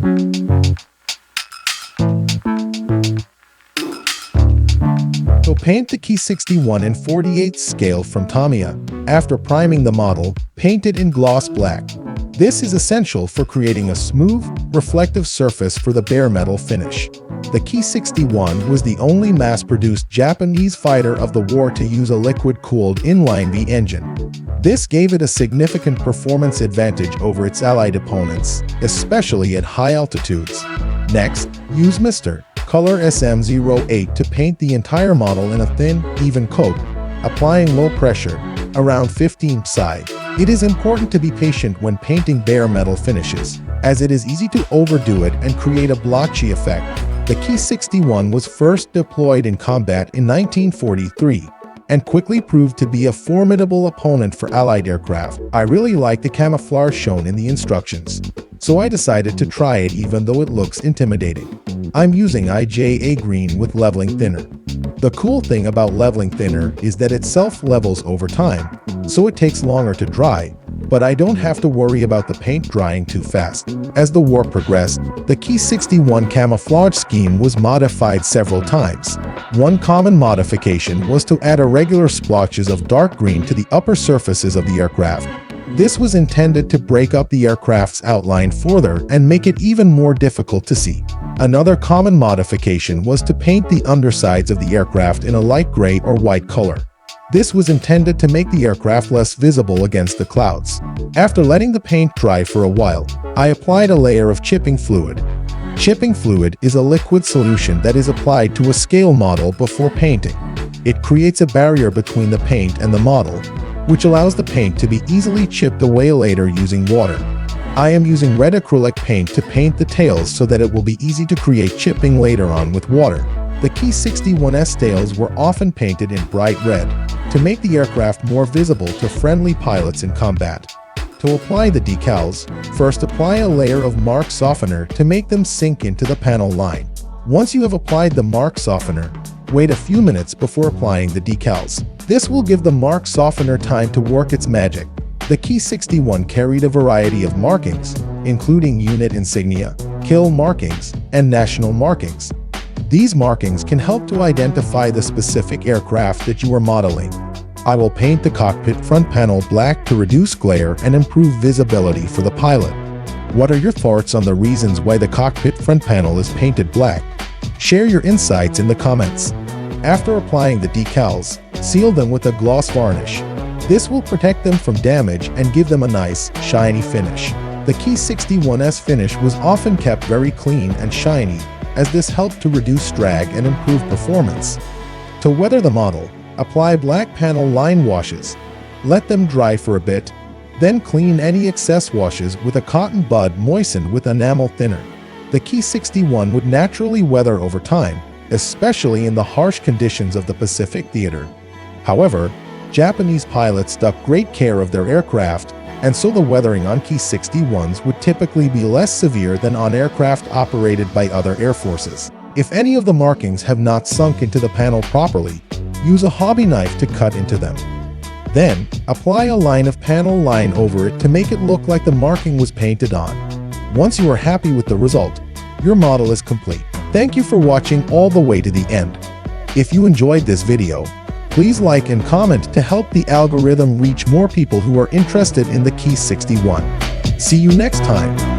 So paint the Ki-61 in 48 scale from Tamiya. After priming the model, paint it in gloss black. This is essential for creating a smooth, reflective surface for the bare metal finish. The Ki-61 was the only mass-produced Japanese fighter of the war to use a liquid-cooled inline-V engine. This gave it a significant performance advantage over its allied opponents, especially at high altitudes. Next, use Mr. Color SM08 to paint the entire model in a thin, even coat, applying low pressure, around 15 psi. It is important to be patient when painting bare metal finishes, as it is easy to overdo it and create a blotchy effect. The Ki-61 was first deployed in combat in 1943 and quickly proved to be a formidable opponent for Allied aircraft. I really like the camouflage shown in the instructions, so I decided to try it even though it looks intimidating. I'm using IJA green with leveling thinner. The cool thing about leveling thinner is that it self-levels over time, so it takes longer to dry, but I don't have to worry about the paint drying too fast. As the war progressed, the Ki-61 camouflage scheme was modified several times. One common modification was to add irregular splotches of dark green to the upper surfaces of the aircraft. This was intended to break up the aircraft's outline further and make it even more difficult to see. Another common modification was to paint the undersides of the aircraft in a light gray or white color. This was intended to make the aircraft less visible against the clouds. After letting the paint dry for a while, I applied a layer of chipping fluid. Chipping fluid is a liquid solution that is applied to a scale model before painting. It creates a barrier between the paint and the model, which allows the paint to be easily chipped away later using water. I am using red acrylic paint to paint the tails so that it will be easy to create chipping later on with water. The Ki-61's tails were often painted in bright red to make the aircraft more visible to friendly pilots in combat. To apply the decals, first apply a layer of mark softener to make them sink into the panel line. Once you have applied the mark softener, wait a few minutes before applying the decals. This will give the mark softener time to work its magic. The Ki-61 carried a variety of markings, including unit insignia, kill markings, and national markings. These markings can help to identify the specific aircraft that you are modeling. I will paint the cockpit front panel black to reduce glare and improve visibility for the pilot. What are your thoughts on the reasons why the cockpit front panel is painted black? Share your insights in the comments. After applying the decals, seal them with a gloss varnish. This will protect them from damage and give them a nice, shiny finish. The Ki-61's finish was often kept very clean and shiny, as this helped to reduce drag and improve performance. To weather the model, apply black panel line washes. Let them dry for a bit, then clean any excess washes with a cotton bud moistened with enamel thinner. The Ki-61 would naturally weather over time, especially in the harsh conditions of the Pacific Theater. However, Japanese pilots took great care of their aircraft, and so the weathering on Ki-61s would typically be less severe than on aircraft operated by other air forces. If any of the markings have not sunk into the panel properly, use a hobby knife to cut into them. Then, apply a line of panel line over it to make it look like the marking was painted on. Once you are happy with the result, your model is complete. Thank you for watching all the way to the end. If you enjoyed this video, please like and comment to help the algorithm reach more people who are interested in the Ki-61. See you next time.